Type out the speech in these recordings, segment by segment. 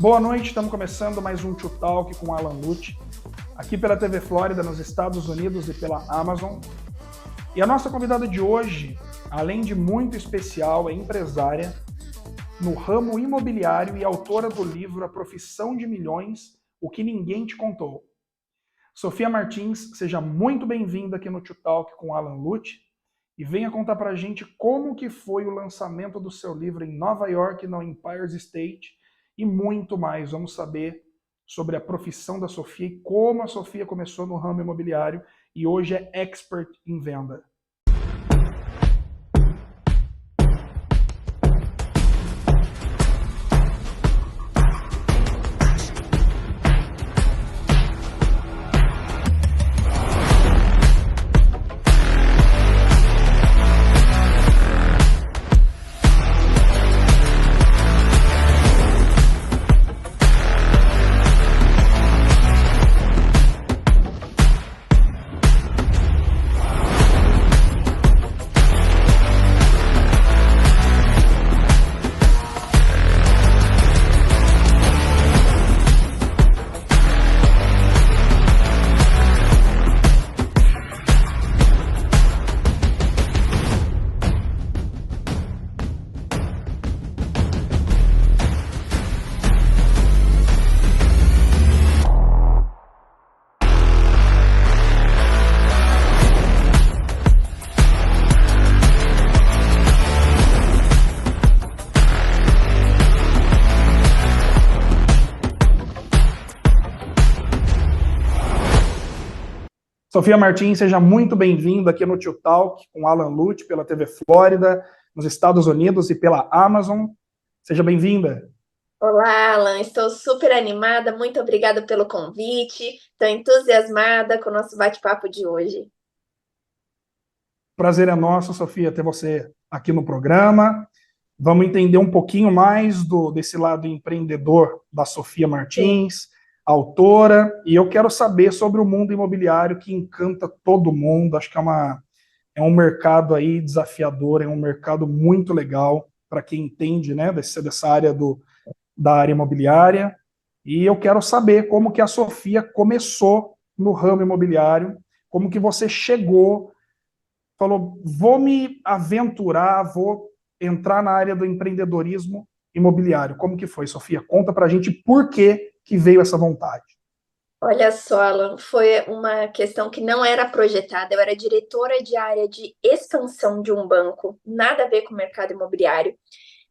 Boa noite, estamos começando mais um Tio Talk com Alan Lutz, aqui pela TV Flórida, nos Estados Unidos e pela Amazon. E a nossa convidada de hoje, além de muito especial, é empresária no ramo imobiliário e autora do livro A Profissão de Milhões, O que Ninguém Te Contou. Sofia Martins, seja muito bem-vinda aqui no Tio Talk com Alan Lutz e venha contar pra gente como que foi o lançamento do seu livro em Nova York, no Empire State, e muito mais. Vamos saber sobre a profissão da Sofia e como a Sofia começou no ramo imobiliário e hoje é expert em venda. Sofia Martins, seja muito bem-vinda aqui no Tio Talk com Alan Lutz pela TV Flórida, nos Estados Unidos e pela Amazon. Seja bem-vinda. Olá, Alan, estou super animada, muito obrigada pelo convite, estou entusiasmada com o nosso bate-papo de hoje. Prazer é nosso, Sofia, ter você aqui no programa. Vamos entender um pouquinho mais desse lado empreendedor da Sofia Martins, autora, e eu quero saber sobre o mundo imobiliário que encanta todo mundo. Acho que é um mercado aí desafiador, é um mercado muito legal para quem entende, né, dessa área da área imobiliária. E eu quero saber como que a Sofia começou no ramo imobiliário, como que você chegou, falou, vou me aventurar, vou entrar na área do empreendedorismo imobiliário. Como que foi, Sofia? Conta pra gente por que veio essa vontade. Olha só, Alan, foi uma questão que não era projetada, eu era diretora de área de expansão de um banco, nada a ver com o mercado imobiliário.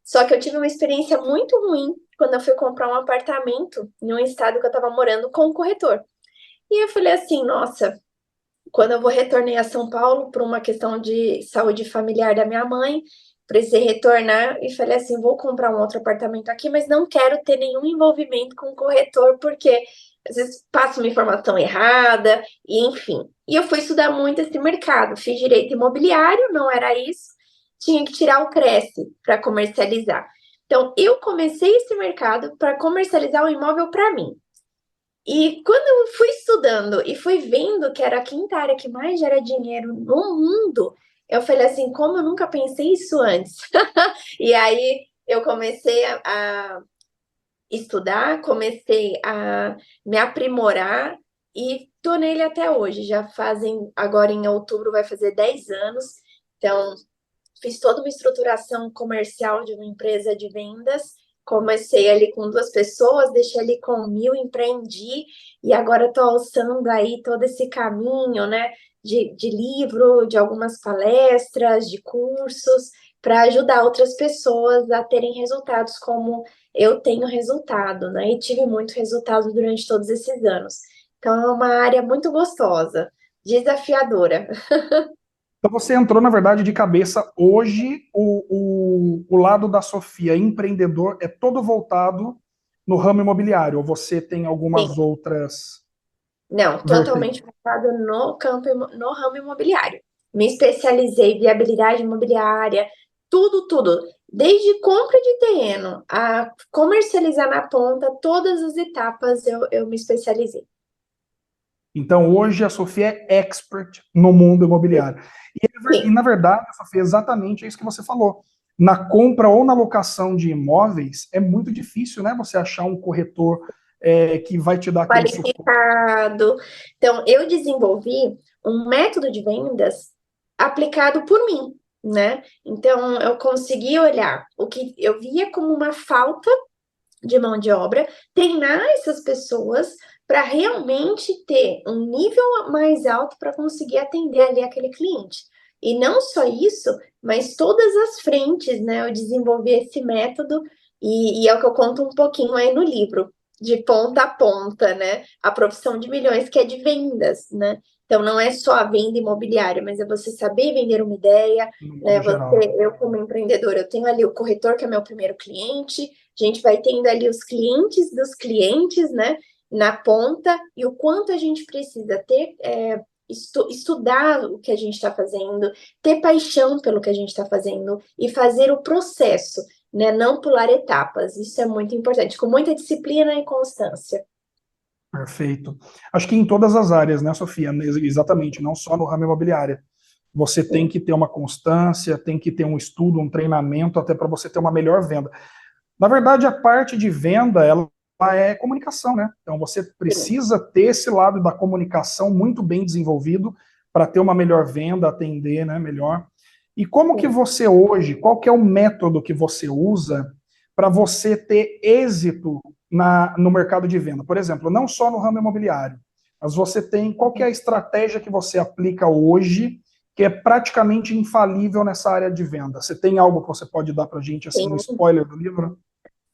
Só que eu tive uma experiência muito ruim quando eu fui comprar um apartamento em um estado que eu estava morando com um corretor. E eu falei assim, nossa, quando eu vou retornei a São Paulo por uma questão de saúde familiar da minha mãe, precisei retornar e falei assim, vou comprar um outro apartamento aqui, mas não quero ter nenhum envolvimento com o corretor, porque às vezes passa uma informação errada, e enfim. E eu fui estudar muito esse mercado, fiz direito imobiliário, não era isso, tinha que tirar o Cresce para comercializar. Então, eu comecei esse mercado para comercializar o imóvel para mim. E quando eu fui estudando e fui vendo que era a quinta área que mais gera dinheiro no mundo, eu falei assim, como eu nunca pensei isso antes? E aí eu comecei a estudar, comecei a me aprimorar e tô nele até hoje. Já fazem, agora em outubro vai fazer 10 anos. Então, fiz toda uma estruturação comercial de uma empresa de vendas. Comecei ali com 2 pessoas, deixei ali com 1.000, empreendi e agora estou alçando aí todo esse caminho, né? De livro, de algumas palestras, de cursos, para ajudar outras pessoas a terem resultados como eu tenho resultado, né? E tive muito resultado durante todos esses anos. Então, é uma área muito gostosa, desafiadora. Então você entrou, na verdade, de cabeça. Hoje, o lado da Sofia empreendedor é todo voltado no ramo imobiliário, ou você tem algumas Sim. outras Não, vertentes? totalmente focado no ramo imobiliário. Me especializei em viabilidade imobiliária, tudo, tudo. Desde compra de terreno a comercializar na ponta, todas as etapas eu me especializei. Então, hoje a Sofia é expert no mundo imobiliário. E, Sim, na verdade, Sofia, é exatamente isso que você falou. na compra ou na locação de imóveis, é muito difícil, né? Você achar um corretor que vai te dar aquele suporte. Qualificado. Então, eu desenvolvi um método de vendas aplicado por mim, né? Então, eu consegui olhar o que eu via como uma falta de mão de obra, treinar essas pessoas para realmente ter um nível mais alto para conseguir atender ali aquele cliente. E não só isso, mas todas as frentes, né? Eu desenvolvi esse método e é o que eu conto um pouquinho aí no livro, de ponta a ponta, né? A profissão de milhões, que é de vendas, né? Então, não é só a venda imobiliária, mas é você saber vender uma ideia, No né? modo geral. Eu como empreendedora, eu tenho ali o corretor, que é meu primeiro cliente, a gente vai tendo ali os clientes dos clientes, né? Na ponta, e o quanto a gente precisa ter, estudar o que a gente está fazendo, ter paixão pelo que a gente está fazendo e fazer o processo, né? Não pular etapas. Isso é muito importante, com muita disciplina e constância. Perfeito. Acho que em todas as áreas, né, Sofia? Exatamente, não só no ramo imobiliário. Você tem Sim, que ter uma constância, tem que ter um estudo, um treinamento, até para você ter uma melhor venda. Na verdade, a parte de venda, ela é comunicação, né? Então você sim, precisa ter esse lado da comunicação muito bem desenvolvido para ter uma melhor venda, atender, né, melhor. E como que sim. você hoje, qual que é o método que você usa para você ter êxito no mercado de venda? Por exemplo, não só no ramo imobiliário, mas você tem, qual que é a estratégia que você aplica hoje que é praticamente infalível nessa área de venda? Você tem algo que você pode dar para a gente, assim, um Sim. spoiler do livro?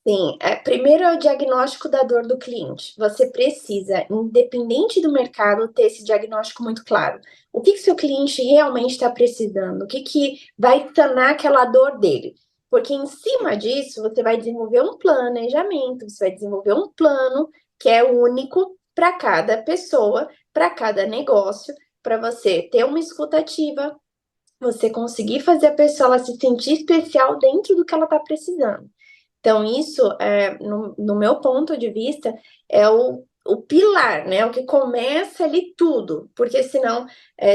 Sim, primeiro é o diagnóstico da dor do cliente. Você precisa, independente do mercado, ter esse diagnóstico muito claro. O que que seu cliente realmente está precisando? O que que vai sanar aquela dor dele? Porque em cima disso, você vai desenvolver um planejamento, você vai desenvolver um plano que é único para cada pessoa, para cada negócio, para você ter uma escutativa, você conseguir fazer a pessoa ela se sentir especial dentro do que ela está precisando. Então, isso, no meu ponto de vista, é o pilar, né? O que começa ali tudo, porque senão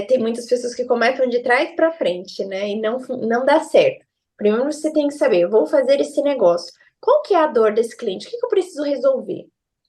tem muitas pessoas que começam de trás para frente, né? E não dá certo. Primeiro você tem que saber, eu vou fazer esse negócio. Qual que é a dor desse cliente? O que eu preciso resolver?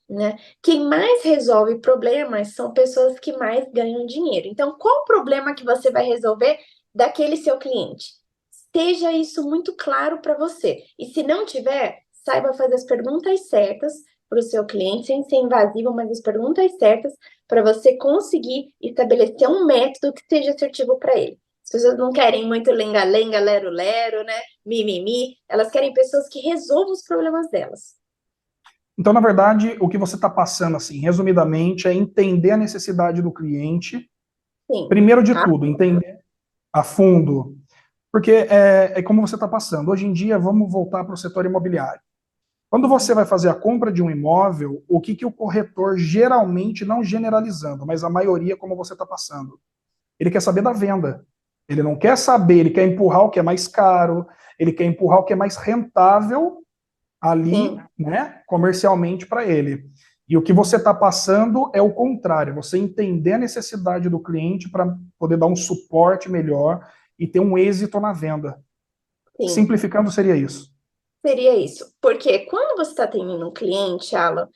Né? Quem mais resolve problemas são pessoas que mais ganham dinheiro. Então, qual o problema que você vai resolver daquele seu cliente? Esteja isso muito claro para você. E se não tiver, saiba fazer as perguntas certas para o seu cliente, sem ser invasivo, mas as perguntas certas para você conseguir estabelecer um método que seja assertivo para ele. As pessoas não querem muito lenga-lenga, lero-lero, né? Mimimi. Elas querem pessoas que resolvam os problemas delas. Então, na verdade, o que você está passando, assim, resumidamente, é entender a necessidade do cliente, Sim, primeiro de tá? tudo, entender a fundo, porque é como você está passando. Hoje em dia, vamos voltar para o setor imobiliário. Quando você vai fazer a compra de um imóvel, o que, que o corretor geralmente, não generalizando, mas a maioria, como você está passando, ele quer saber da venda. Ele não quer saber, ele quer empurrar o que é mais caro, ele quer empurrar o que é mais rentável ali, Sim, né, comercialmente para ele. E o que você está passando é o contrário, você entender a necessidade do cliente para poder dar um suporte melhor e ter um êxito na venda. sim. Simplificando, seria isso. Seria isso. Porque quando você está atendendo um cliente, Alan,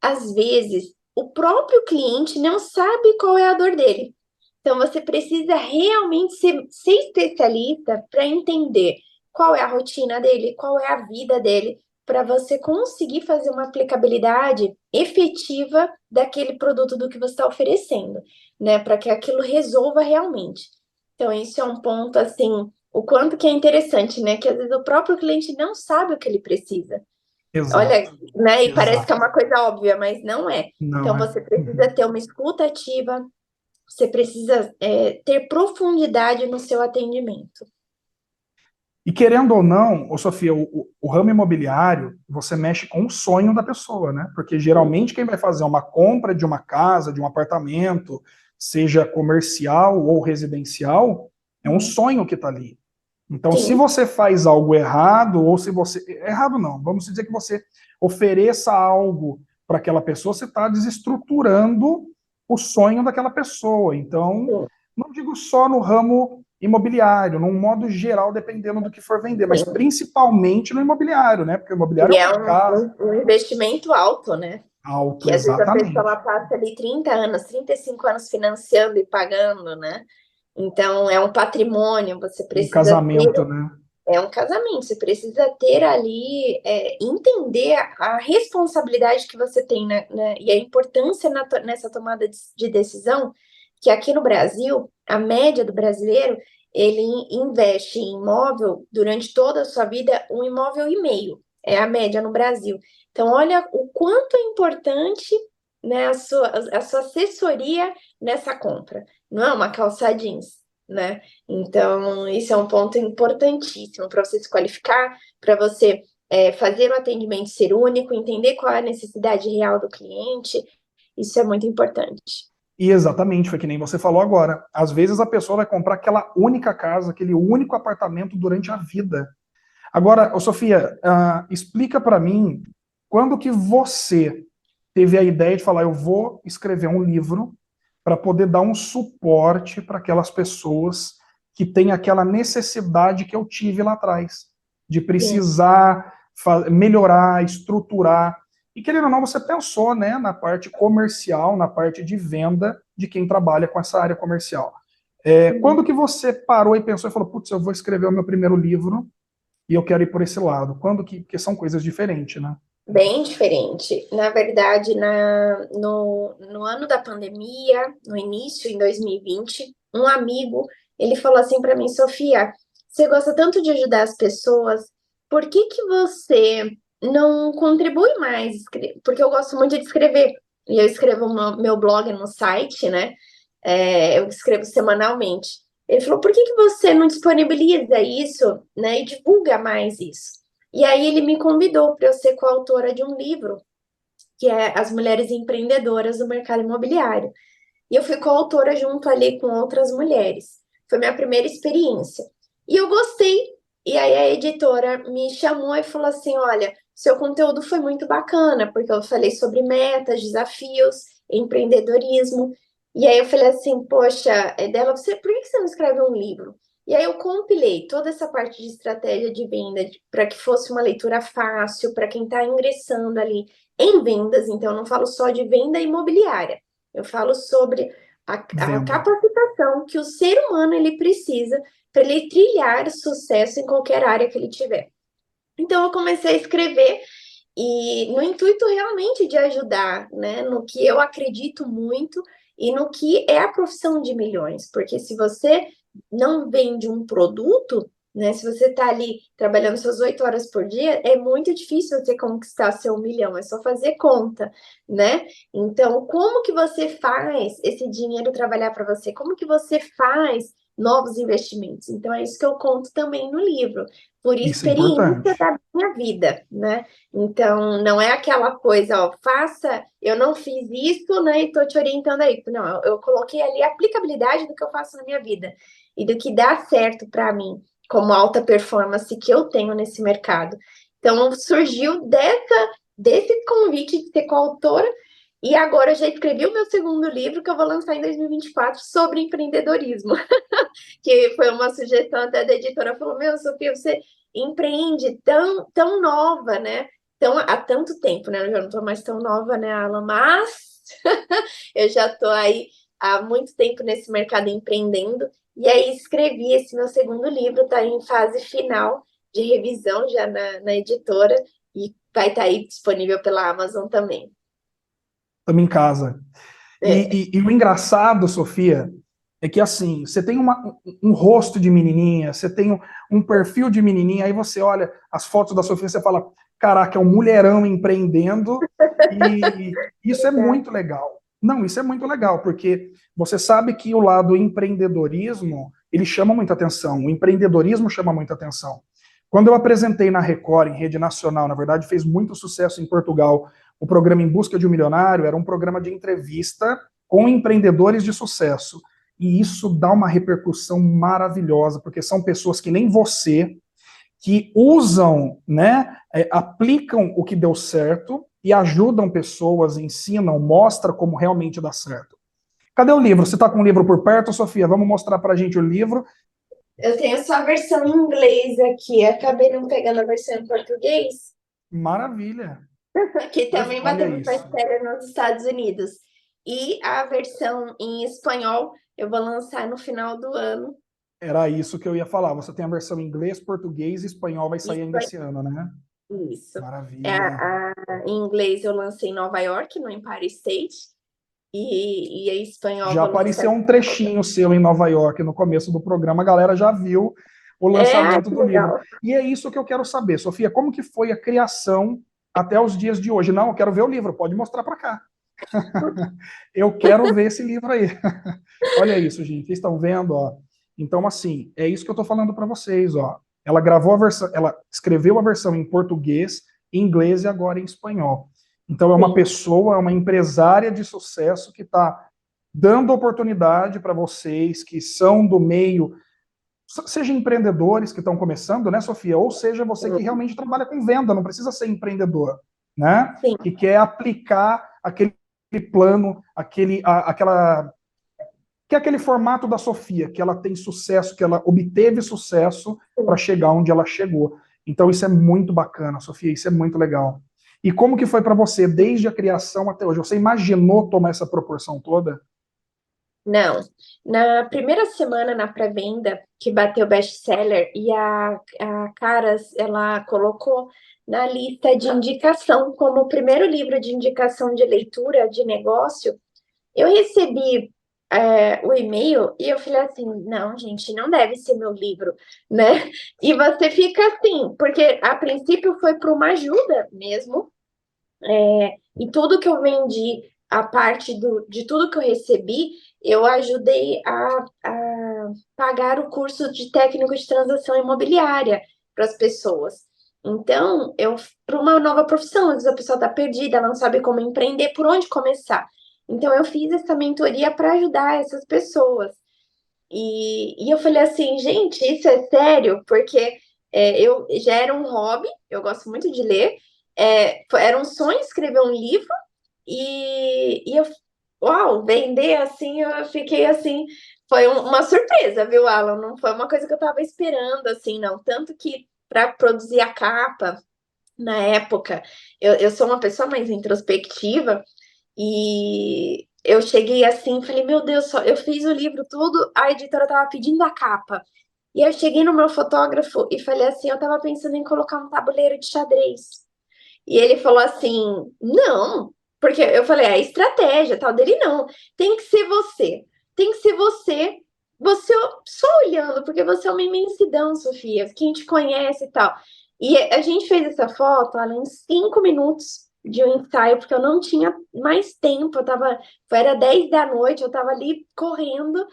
às vezes o próprio cliente não sabe qual é a dor dele. Então você precisa realmente ser especialista para entender qual é a rotina dele, qual é a vida dele, para você conseguir fazer uma aplicabilidade efetiva daquele produto do que você está oferecendo, né? Para que aquilo resolva realmente. Então, isso é um ponto assim, o quanto que é interessante, né? Que às vezes o próprio cliente não sabe o que ele precisa. Olha, Exato, né? E parece que é exato. uma coisa óbvia, mas não é. Então, Não é. você precisa Uhum. ter uma escuta ativa, você precisa ter profundidade no seu atendimento. E querendo ou não, ô Sofia, o ramo imobiliário, você mexe com o sonho da pessoa, né? Porque geralmente quem vai fazer uma compra de uma casa, de um apartamento, seja comercial ou residencial, é um sonho que está ali. Então, se Sim, você faz algo errado, ou se você. Errado não, vamos dizer que você ofereça algo para aquela pessoa, você está desestruturando o sonho daquela pessoa. Então, sim, não digo só no ramo imobiliário, num modo geral, dependendo do que for vender, mas Sim. principalmente no imobiliário, né? Porque o imobiliário E é é uma casa um investimento alto, né? alto, Que às vezes a pessoa exatamente. ela passa ali 30 anos, 35 anos financiando e pagando, né? Então é um patrimônio, você Um precisa ter, casamento, né? é um casamento, você precisa ter ali, entender a responsabilidade que você tem, né, e a importância nessa tomada de decisão, que aqui no Brasil, a média do brasileiro, ele investe em imóvel durante toda a sua vida, 1,5 imóvel, é a média no Brasil. Então, olha o quanto é importante, né, a sua assessoria nessa compra. Não é uma calça jeans, né? Então, isso é um ponto importantíssimo para você se qualificar, para você fazer o atendimento ser único, entender qual é a necessidade real do cliente. Isso é muito importante. E exatamente, foi que nem você falou agora. Às vezes a pessoa vai comprar aquela única casa, aquele único apartamento durante a vida. Agora, ô Sofia, explica para mim quando que você teve a ideia de falar, eu vou escrever um livro para poder dar um suporte para aquelas pessoas que têm aquela necessidade que eu tive lá atrás, de Sim. precisar melhorar, estruturar. E querendo ou não, você pensou, né, na parte comercial, na parte de venda de quem trabalha com essa área comercial. Uhum. Quando que você parou e pensou e falou, putz, eu vou escrever o meu primeiro livro e eu quero ir por esse lado? Quando que, porque são coisas diferentes, né? Bem diferente. Na verdade, no ano da pandemia, no início, em 2020, um amigo, ele falou assim para mim, Sofia, você gosta tanto de ajudar as pessoas, por que que você não contribui mais? Porque eu gosto muito de escrever, e eu escrevo meu blog no site, né? Eu escrevo semanalmente. Ele falou, por que que você não disponibiliza isso, né, e divulga mais isso? E aí ele me convidou para eu ser coautora de um livro, que é As Mulheres Empreendedoras do Mercado Imobiliário. E eu fui coautora junto ali com outras mulheres. Foi minha primeira experiência. E eu gostei. E aí a editora me chamou e falou assim: olha, seu conteúdo foi muito bacana, porque eu falei sobre metas, desafios, empreendedorismo. E aí eu falei assim, poxa, dela, por que você não escreve um livro? E aí eu compilei toda essa parte de estratégia de venda para que fosse uma leitura fácil para quem está ingressando ali em vendas. Então, eu não falo só de venda imobiliária, eu falo sobre a Venda. capacitação que o ser humano ele precisa para ele trilhar sucesso em qualquer área que ele tiver. Então, eu comecei a escrever e no intuito realmente de ajudar, né, no que eu acredito muito e no que é a profissão de milhões, porque se você não vende um produto, né, se você está ali trabalhando suas 8 horas por dia, é muito difícil você conquistar seu 1 milhão, é só fazer conta, né? Então, como que você faz esse dinheiro trabalhar para você? Como que você faz novos investimentos? Então, é isso que eu conto também no livro, por Isso é experiência importante. da minha vida, né? Então, não é aquela coisa, ó, faça, eu não fiz isso, né, e tô te orientando aí. Não, eu coloquei ali a aplicabilidade do que eu faço na minha vida e do que dá certo para mim, como alta performance que eu tenho nesse mercado. Então, surgiu desse convite de ser coautora, e agora eu já escrevi o meu segundo livro, que eu vou lançar em 2024, sobre empreendedorismo, que foi uma sugestão até da editora, falou, meu, Sofia, você empreende tão, tão nova, né? Então, há tanto tempo, né? Eu já não estou mais tão nova, né, Alan? Mas eu já estou aí há muito tempo nesse mercado empreendendo. E aí escrevi esse meu segundo livro, está em fase final de revisão já na editora e vai estar aí disponível pela Amazon também. Estamos em casa. É, E o engraçado, Sofia, é que assim, você tem um rosto de menininha, você tem um perfil de menininha, aí você olha as fotos da Sofia e você fala, caraca, é um mulherão empreendendo, e isso é verdade. muito legal. Não, isso é muito legal, porque você sabe que o lado empreendedorismo, ele chama muita atenção, o empreendedorismo chama muita atenção. Quando eu apresentei na Record, em rede nacional, na verdade fez muito sucesso em Portugal, o programa Em Busca de um Milionário era um programa de entrevista com empreendedores de sucesso. E isso dá uma repercussão maravilhosa, porque são pessoas que nem você, que usam, né, aplicam o que deu certo e ajudam pessoas, ensinam, mostram como realmente dá certo. Cadê o livro? Você está com o livro por perto, Sofia? Vamos mostrar para a gente o livro. Eu tenho só a versão em inglês aqui, acabei não pegando a versão em português, Maravilha. que também Olha bateu isso. best-seller nos Estados Unidos. E a versão em espanhol eu vou lançar no final do ano. Era isso que eu ia falar. Você tem a versão em inglês, português e espanhol vai sair ainda esse ano, né? Isso. Maravilha. Em inglês eu lancei em Nova York, no Empire State, e em espanhol Já vou lançar. apareceu um trechinho seu em Nova York no começo do programa, a galera já viu o lançamento Que do livro. legal. E é isso que eu quero saber, Sofia, como que foi a criação até os dias de hoje? Não, eu quero ver o livro, pode mostrar para cá. Eu quero ver esse livro aí. Olha isso, gente, vocês estão vendo, ó. Então, assim, é isso que eu estou falando para vocês, ó. Ela gravou a versão, ela escreveu a versão em português, em inglês e agora em espanhol. Então, é uma Sim, pessoa, é uma empresária de sucesso que está dando oportunidade para vocês que são do meio, seja empreendedores que estão começando, né, Sofia? Ou seja, você que realmente trabalha com venda, não precisa ser empreendedor, né? sim. Que quer aplicar aquele plano, aquela que é aquele formato da Sofia, que ela tem sucesso, que ela obteve sucesso para Sim. chegar onde ela chegou. Então isso é muito bacana, Sofia, isso é muito legal. E como que foi para você desde a criação até hoje? Você imaginou tomar essa proporção toda? Não. Na primeira semana na pré-venda, que bateu best-seller, e a Caras, ela colocou na lista de indicação, como o primeiro livro de indicação de leitura de negócio, eu recebi o e-mail e eu falei assim, não, gente, não deve ser meu livro, né? E você fica assim, porque a princípio foi para uma ajuda mesmo, e tudo que eu vendi, a parte de tudo que eu recebi, eu ajudei a pagar o curso de técnico de transação imobiliária para as pessoas. Então, para uma nova profissão, às vezes a pessoa está perdida, ela não sabe como empreender, por onde começar. Então, eu fiz essa mentoria para ajudar essas pessoas. E eu falei assim, gente, isso é sério? Porque eu já era um hobby, eu gosto muito de ler, era um sonho escrever um livro, e eu, uau, vender assim, eu fiquei assim, foi uma surpresa, viu, Alan? Não foi uma coisa que eu estava esperando, assim, não. Tanto que para produzir a capa, na época, eu sou uma pessoa mais introspectiva, e eu cheguei assim, falei, meu Deus, só, eu fiz o livro tudo, a editora tava pedindo a capa. E eu cheguei no meu fotógrafo e falei assim, eu tava pensando em colocar um tabuleiro de xadrez. E ele falou assim, não, porque eu falei, é estratégia, tal, dele não, tem que ser você. Tem que ser você, você só olhando, porque você é uma imensidão, Sofia, quem te conhece e tal. E a gente fez essa foto, além de 5 minutos de um ensaio, porque eu não tinha mais tempo, era 10 da noite, eu tava ali correndo,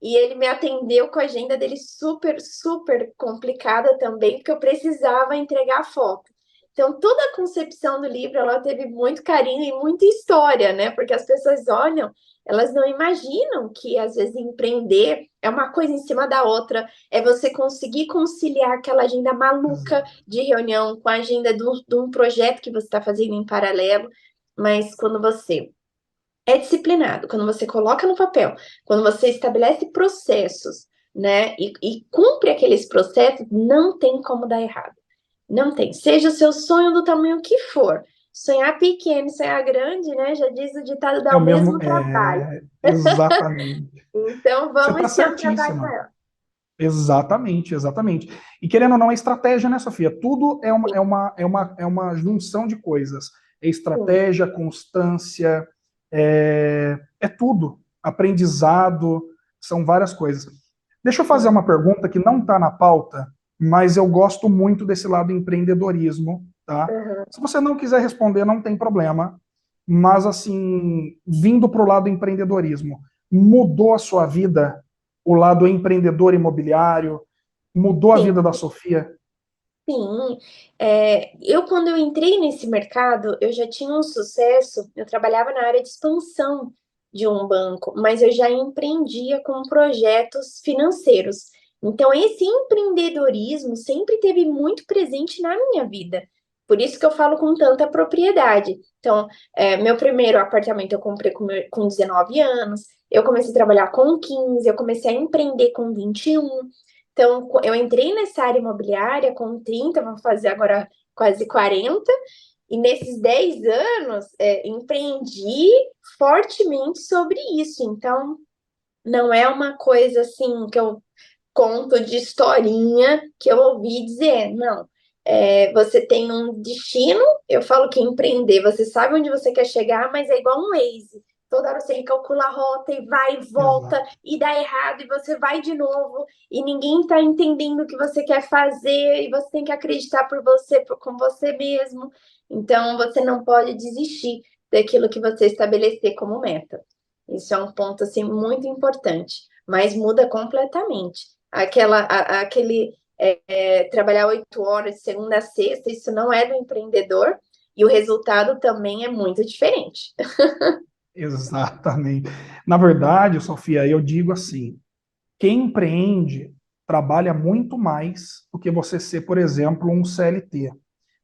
e ele me atendeu com a agenda dele super, super complicada também, porque eu precisava entregar a foto. Então, toda a concepção do livro, ela teve muito carinho e muita história, né? Porque as pessoas olham, elas não imaginam que, às vezes, empreender é uma coisa em cima da outra, é você conseguir conciliar aquela agenda maluca de reunião com a agenda de um projeto que você está fazendo em paralelo, mas quando você é disciplinado, quando você coloca no papel, quando você estabelece processos, né, e cumpre aqueles processos, não tem como dar errado. Não tem. Seja o seu sonho do tamanho que for. Sonhar pequeno, sonhar grande, né? Já diz o ditado, É dá o o mesmo, mesmo trabalho. exatamente. Então, Você vamos está encher o trabalho certíssima. maior. Exatamente, exatamente. E querendo ou não, é estratégia, né, Sofia? Tudo é uma junção de coisas. É Sim, estratégia, constância, é tudo. Aprendizado, são várias coisas. Deixa eu fazer sim. uma pergunta que não está na pauta, mas eu gosto muito desse lado empreendedorismo, tá? Uhum. Se você não quiser responder, não tem problema. Mas, assim, vindo para o lado empreendedorismo, mudou a sua vida? O lado empreendedor imobiliário, mudou a Sim. vida da Sofia. Sim, eu quando eu entrei nesse mercado, eu já tinha um sucesso, eu trabalhava na área de expansão de um banco, mas eu já empreendia com projetos financeiros. Então, esse empreendedorismo sempre teve muito presente na minha vida. Por isso que eu falo com tanta propriedade. Então, meu primeiro apartamento eu comprei com 19 anos, eu comecei a trabalhar com 15, eu comecei a empreender com 21. Então, eu entrei nessa área imobiliária com 30, vou fazer agora quase 40, e nesses 10 anos, empreendi fortemente sobre isso. Então, não é uma coisa assim que eu conto de historinha que eu ouvi dizer, não. Você tem um destino, eu falo que empreender, você sabe onde você quer chegar, mas é igual um Waze. Toda hora você recalcula a rota e vai e volta, Exato. e dá errado, e você vai de novo, e ninguém está entendendo o que você quer fazer, e você tem que acreditar por você, com você mesmo. Então, você não pode desistir daquilo que você estabelecer como meta. Isso é um ponto, assim, muito importante, mas muda completamente. Aquele trabalhar 8 horas de segunda a sexta, isso não é do empreendedor, e o resultado também é muito diferente. Exatamente. Na verdade, Sofia, eu digo assim, quem empreende trabalha muito mais do que você ser, por exemplo, um CLT.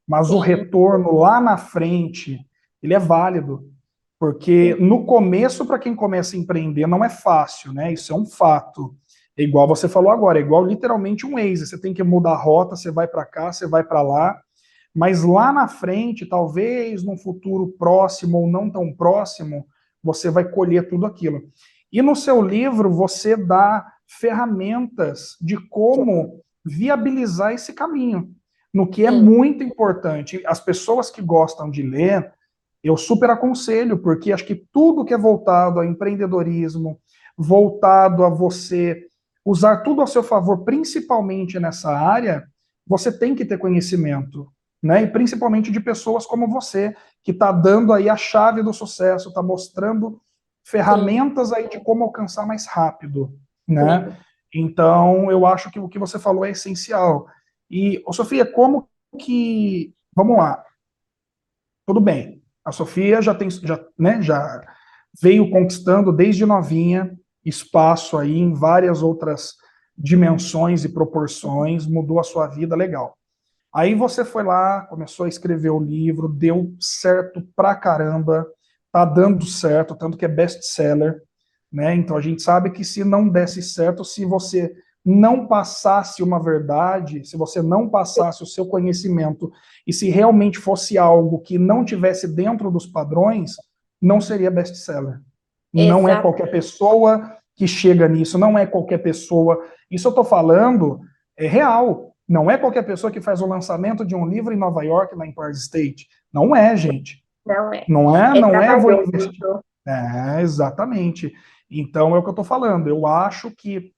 Mas o Sim, retorno lá na frente, ele é válido. Porque sim, no começo, para quem começa a empreender, não é fácil, né? Isso é um fato. É igual você falou agora, é igual literalmente um Waze. Você tem que mudar a rota, você vai para cá, você vai para lá. Mas lá na frente, talvez num futuro próximo ou não tão próximo, você vai colher tudo aquilo. E no seu livro, você dá ferramentas de como viabilizar esse caminho, no que é sim, muito importante. As pessoas que gostam de ler, eu super aconselho, porque acho que tudo que é voltado ao empreendedorismo, voltado a você usar tudo a seu favor, principalmente nessa área, você tem que ter conhecimento, né? E principalmente de pessoas como você, que está dando aí a chave do sucesso, está mostrando sim, ferramentas aí de como alcançar mais rápido, né? sim. Então, eu acho que o que você falou é essencial. E, ô Sofia, como que. Vamos lá, tudo bem. A Sofia já tem, já, né, já veio conquistando desde novinha espaço aí em várias outras dimensões e proporções, mudou a sua vida, legal. Aí você foi lá, começou a escrever o livro, deu certo pra caramba, tá dando certo, tanto que é best-seller, né? Então a gente sabe que se não desse certo, se você não passasse uma verdade, se você não passasse o seu conhecimento e se realmente fosse algo que não tivesse dentro dos padrões, não seria best-seller. Não é Exato. qualquer pessoa que chega nisso, não é qualquer pessoa. Isso eu estou falando é real. Não é qualquer pessoa que faz o lançamento de um livro em Nova York, na Empire State. Não é, gente. Não é. Não é, É não é, vou trabalhoso. investir. É, exatamente. Então é o que eu estou falando. Eu acho que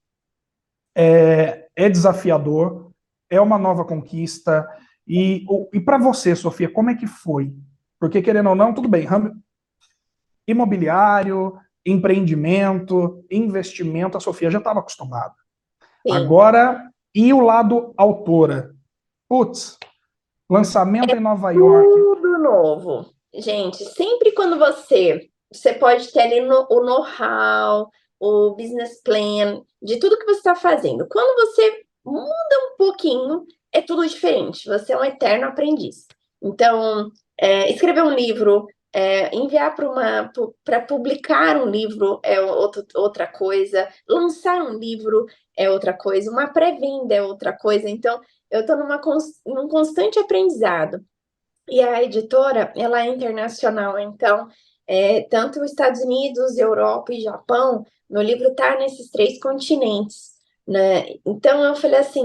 é desafiador, é uma nova conquista. E para você, Sofia, como é que foi? Porque, querendo ou não, tudo bem, imobiliário, empreendimento, investimento, a Sofia já estava acostumada. Sim. Agora, e o lado autora? Putz, lançamento em Nova York. Tudo novo. Gente, sempre quando você pode ter ali o know-how, o business plan, de tudo que você está fazendo. Quando você muda um pouquinho, é tudo diferente. Você é um eterno aprendiz. Então, escrever um livro, enviar para publicar um livro é outra coisa, lançar um livro é outra coisa, uma pré-venda é outra coisa. Então, eu estou num constante aprendizado. E a editora, ela é internacional, então, tanto os Estados Unidos, Europa e Japão, meu livro está nesses 3 continentes, né? Então, eu falei assim,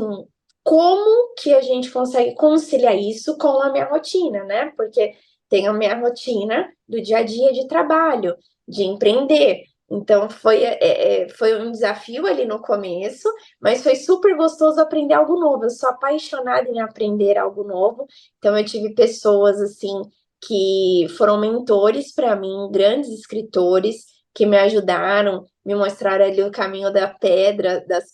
como que a gente consegue conciliar isso com a minha rotina, né? Porque tem a minha rotina do dia a dia de trabalho, de empreender. Então, foi um desafio ali no começo, mas foi super gostoso aprender algo novo. Eu sou apaixonada em aprender algo novo. Então, eu tive pessoas assim que foram mentores para mim, grandes escritores que me ajudaram, me mostraram ali o caminho das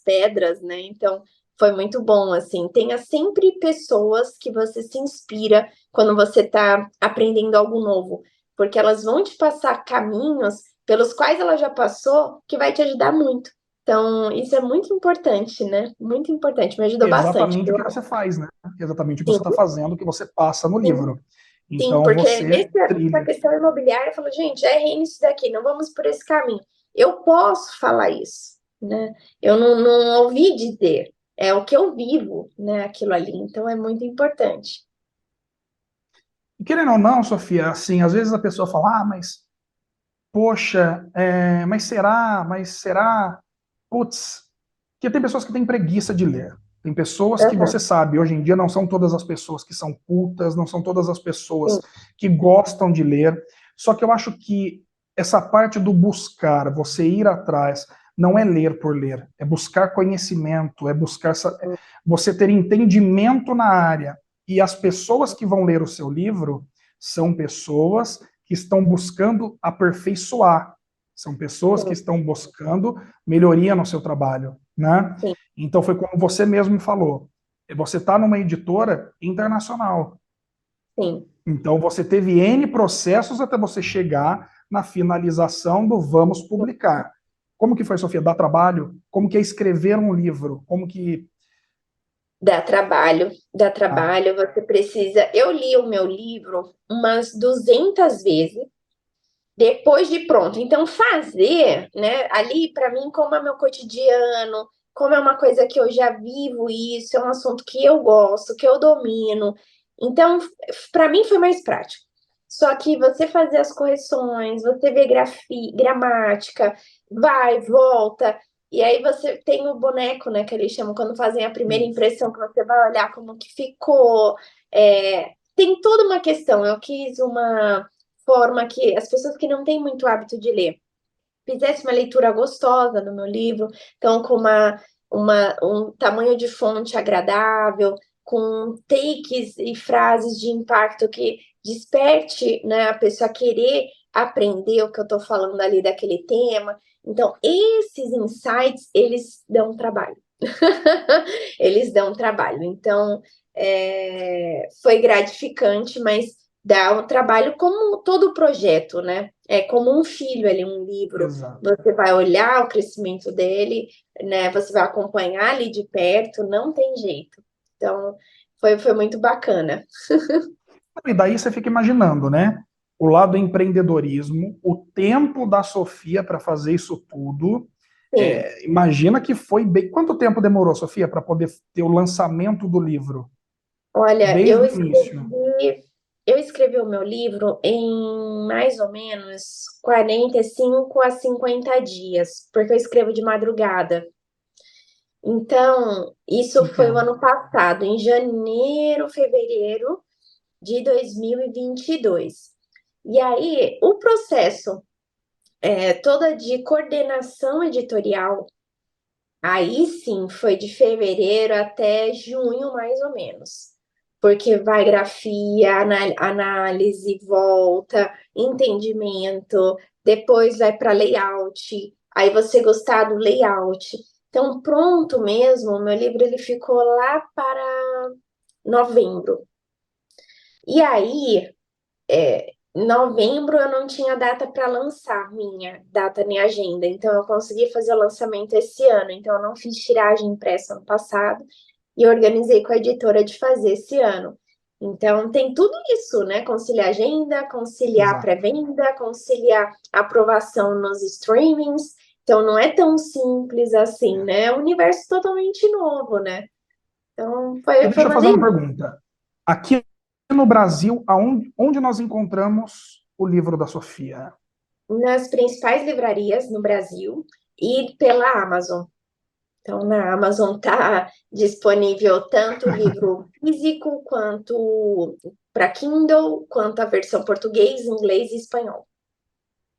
pedras, né? Então, foi muito bom assim. Tenha sempre pessoas que você se inspira quando você está aprendendo algo novo, porque elas vão te passar caminhos pelos quais ela já passou que vai te ajudar muito. Então, isso é muito importante, né? Muito importante, me ajudou bastante. Exatamente o que você faz, né? Exatamente o que você Sim, está fazendo, o que você passa no sim. livro. Sim, Então porque você nessa trilha. questão imobiliária, eu falo, gente, já errei nisso daqui, não vamos por esse caminho. Eu posso falar isso, né? Eu não ouvi dizer. é o que eu vivo, né, aquilo ali, então é muito importante. E querendo ou não, Sofia, assim, às vezes a pessoa fala, mas, poxa, mas será? Putz, porque tem pessoas que têm preguiça de ler. Tem pessoas que você Aham, sabe, hoje em dia não são todas as pessoas que são cultas, não são todas as sim, pessoas que gostam de ler. Só que eu acho que essa parte do buscar, você ir atrás, não é ler por ler, é buscar conhecimento, é buscar você ter entendimento na área. E as pessoas que vão ler o seu livro são pessoas que estão buscando aperfeiçoar, são pessoas que sim, estão buscando melhoria no seu trabalho, né? sim, Então foi como você mesmo falou, você está numa editora internacional, sim. então você teve N processos até você chegar na finalização do vamos publicar. Como que foi, Sofia? Dá trabalho? Como que é escrever um livro? Como que... Dá Ah, trabalho, você precisa. Eu li o meu livro umas 200 vezes depois de pronto. Então, fazer, né, ali para mim, como é meu cotidiano, como é uma coisa que eu já vivo isso, é um assunto que eu gosto, que eu domino. Então, para mim foi mais prático. Só que você fazer as correções, você ver gramática, vai, volta, e aí você tem o boneco, né, que eles chamam quando fazem a primeira isso. impressão, que você vai olhar como que ficou. Tem toda uma questão. Eu quis uma forma que as pessoas que não têm muito hábito de ler fizesse uma leitura gostosa do meu livro, então com um tamanho de fonte agradável, com takes e frases de impacto que desperte, né, a pessoa a querer aprender o que eu estou falando ali daquele tema. Então, esses insights, eles dão trabalho. Eles dão trabalho. Então, foi gratificante, mas dá um trabalho como todo projeto, né? É como um filho ali, um livro. Exato. Você vai olhar o crescimento dele, né? Você vai acompanhar ali de perto, não tem jeito. Então, foi muito bacana. E daí você fica imaginando, né? O lado do empreendedorismo, o tempo da Sofia para fazer isso tudo. Sim. Imagina que foi bem. Quanto tempo demorou, Sofia, para poder ter o lançamento do livro? Olha, Desde o início. eu escrevi o meu livro em mais ou menos 45 a 50 dias, porque eu escrevo de madrugada. Então, isso foi o Entendo. ano passado, em janeiro, fevereiro de 2022. E aí, o processo toda de coordenação editorial, aí sim foi de fevereiro até junho, mais ou menos. Porque vai grafia, análise, volta, entendimento, depois vai para layout, aí você gostar do layout. Então, pronto mesmo, o meu livro ele ficou lá para novembro. E aí, em novembro eu não tinha data para lançar minha data minha agenda, então eu consegui fazer o lançamento esse ano. Então eu não fiz tiragem impressa ano passado e organizei com a editora de fazer esse ano. Então tem tudo isso, né? Conciliar agenda, conciliar Exato. pré-venda, conciliar aprovação nos streamings. Então não é tão simples assim, né? É um universo totalmente novo, né? Então E foi deixa eu uma fazer uma delícia. pergunta. Aqui no Brasil, onde nós encontramos o livro da Sofia? Nas principais livrarias no Brasil e pela Amazon. Então, na Amazon está disponível tanto o livro físico, quanto para Kindle, quanto a versão português, inglês e espanhol.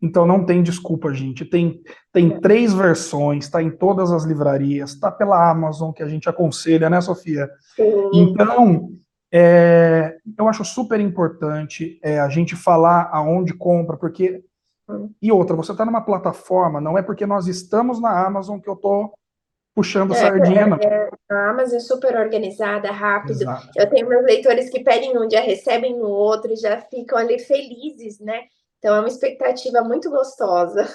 Então não tem desculpa, gente. Tem Né? três versões, está em todas as livrarias, está pela Amazon, que a gente aconselha, né, Sofia? Sim, Então, eu acho super importante a gente falar aonde compra, porque. E outra, você está numa plataforma, não é porque nós estamos na Amazon que eu estou puxando sardinha, não. a Amazon é super organizada, rápido. Exato. Eu tenho meus leitores que pedem um, já recebem no outro, já ficam ali felizes, né? Então, é uma expectativa muito gostosa.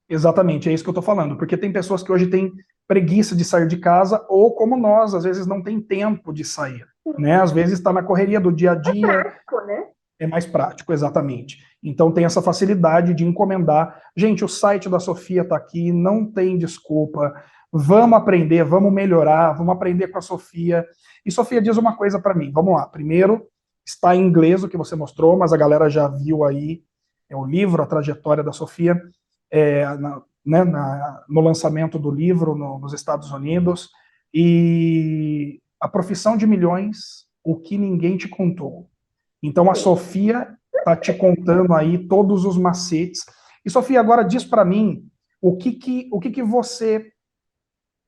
Exatamente, é isso que eu estou falando, porque tem pessoas que hoje têm preguiça de sair de casa, ou como nós, às vezes não tem tempo de sair, né? Às vezes está na correria do dia a É dia, prático, né? é mais prático, exatamente. Então tem essa facilidade de encomendar. Gente, o site da Sofia está aqui, não tem desculpa. Vamos aprender, vamos melhorar, vamos aprender com a Sofia. E Sofia, diz uma coisa para mim. Vamos lá. Primeiro, está em inglês o que você mostrou, mas a galera já viu aí o livro, a trajetória da Sofia, né, no lançamento do livro nos Estados Unidos. E a profissão de milhões, o que ninguém te contou. Então a Sim. Sofia está te contando aí todos os macetes. E Sofia, agora diz para mim o que você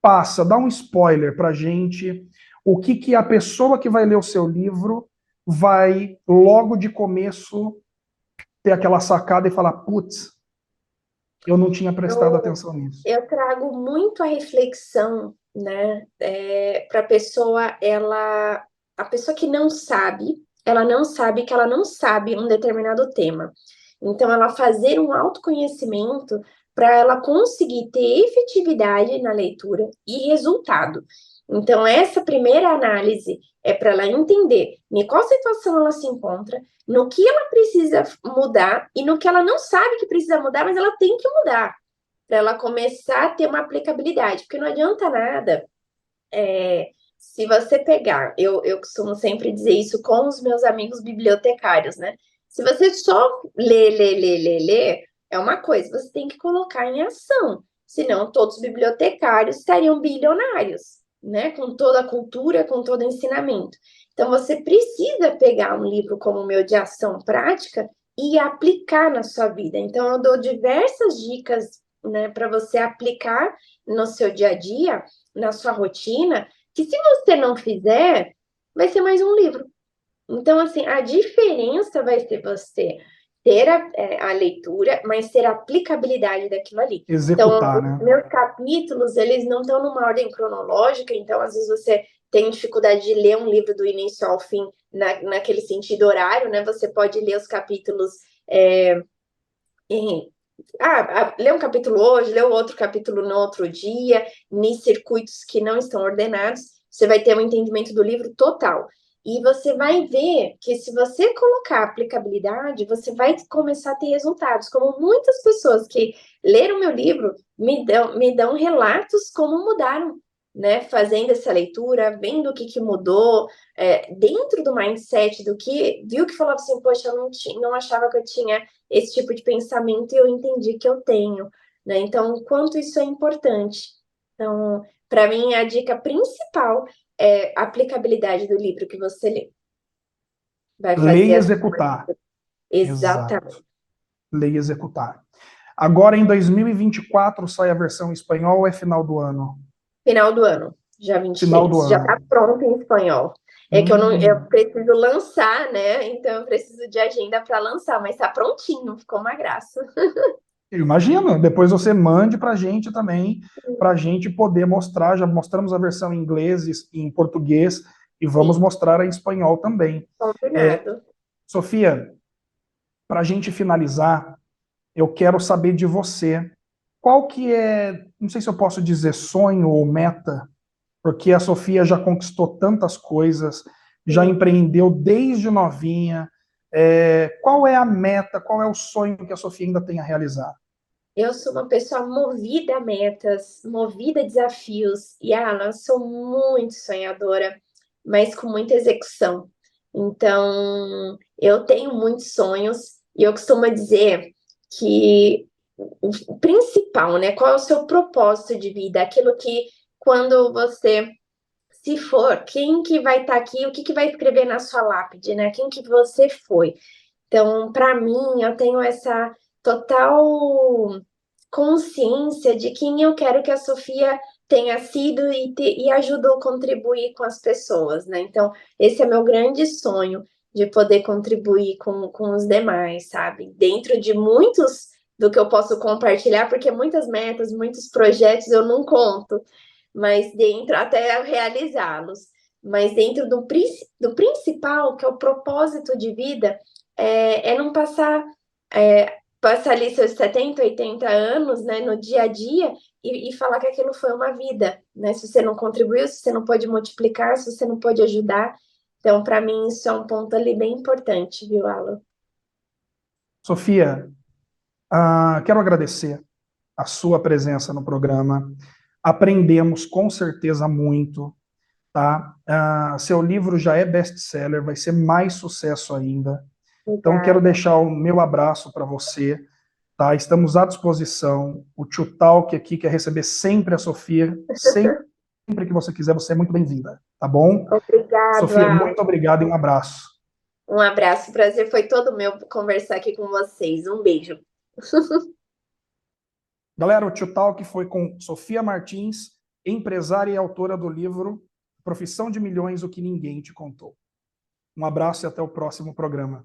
passa, dá um spoiler para gente, o que a pessoa que vai ler o seu livro vai logo de começo ter aquela sacada e falar, putz, eu não tinha prestado Eu, atenção nisso. eu trago muito a reflexão, né, para a pessoa, a pessoa que não sabe, ela não sabe que ela não sabe um determinado tema. Então, ela fazer um autoconhecimento para ela conseguir ter efetividade na leitura e resultado. Então, essa primeira análise é para ela entender em qual situação ela se encontra, no que ela precisa mudar e no que ela não sabe que precisa mudar, mas ela tem que mudar para ela começar a ter uma aplicabilidade, porque não adianta nada se você pegar, eu costumo sempre dizer isso com os meus amigos bibliotecários, né? Se você só lê, é uma coisa, você tem que colocar em ação, senão todos os bibliotecários estariam bilionários, né? Com toda a cultura, com todo o ensinamento. Então, você precisa pegar um livro como o meu de ação prática e aplicar na sua vida. Então, eu dou diversas dicas, né, para você aplicar no seu dia a dia, na sua rotina, que se você não fizer, vai ser mais um livro. Então, assim, a diferença vai ser você ter a leitura, mas ter a aplicabilidade daquilo ali. Então, Executar, os né? meus capítulos, eles não estão numa ordem cronológica, então, às vezes, você tem dificuldade de ler um livro do início ao fim, naquele sentido horário, né? Você pode ler os capítulos em lê um capítulo hoje, lê o outro capítulo no outro dia, em circuitos que não estão ordenados, você vai ter um entendimento do livro total. E você vai ver que se você colocar aplicabilidade, você vai começar a ter resultados. Como muitas pessoas que leram meu livro me dão relatos como mudaram, né? Fazendo essa leitura, vendo o que mudou, dentro do mindset do que viu que falava assim, poxa, eu não achava que eu tinha esse tipo de pensamento e eu entendi que eu tenho, né? Então, o quanto isso é importante. Então, para mim, a dica principal é a aplicabilidade do livro que você lê. Vai Ler e fazer executar. exatamente. Exato. Ler e executar. Agora, em 2024, sai a versão em espanhol ou é final do ano? Final do ano, dia Final do 26. Já está ano. pronto em espanhol. É que eu Hum, preciso lançar, né? Então eu preciso de agenda para lançar, mas está prontinho, ficou uma graça. Imagina, depois você mande para a gente também, para a gente poder mostrar. Já mostramos a versão em inglês e em português e vamos Sim, mostrar em espanhol também. É, combinado. Sofia, para a gente finalizar, eu quero saber de você. Qual que é, não sei se eu posso dizer sonho ou meta, porque a Sofia já conquistou tantas coisas, já Sim. empreendeu desde novinha. Qual é a meta, qual é o sonho que a Sofia ainda tem a realizar? Eu sou uma pessoa movida a metas, movida a desafios, e eu sou muito sonhadora, mas com muita execução. Então, eu tenho muitos sonhos, e eu costumo dizer que o principal, né? Qual é o seu propósito de vida? Aquilo que, quando você se for, quem que vai estar aqui, o que que vai escrever na sua lápide, né? Quem que você foi? Então, para mim, eu tenho essa total consciência de quem eu quero que a Sofia tenha sido e ajudou a contribuir com as pessoas, né? Então, esse é meu grande sonho de poder contribuir com os demais, sabe? Dentro de muitos do que eu posso compartilhar, porque muitas metas, muitos projetos eu não conto, mas dentro até realizá-los. Mas dentro do principal, que é o propósito de vida, não passar ali seus 70, 80 anos, né, no dia a dia e falar que aquilo foi uma vida, né? Se você não contribuiu, se você não pode multiplicar, se você não pode ajudar. Então, para mim, isso é um ponto ali bem importante, viu, Alan? Sofia, quero agradecer a sua presença no programa. aprendemos com certeza muito, tá? Seu livro já é best-seller, vai ser mais sucesso ainda. Então, quero Obrigada. deixar o meu abraço para você, tá? Estamos à disposição. O Tio Talk aqui quer receber sempre a Sofia, sempre que você quiser, você é muito bem-vinda, tá bom? Obrigado, Sofia, Alan. muito obrigado e um abraço. Um abraço, o prazer foi todo meu conversar aqui com vocês. Um beijo. Galera, o Tio Talk foi com Sofia Martins, empresária e autora do livro Profissão de Milhões, o que Ninguém Te Contou. Um abraço e até o próximo programa.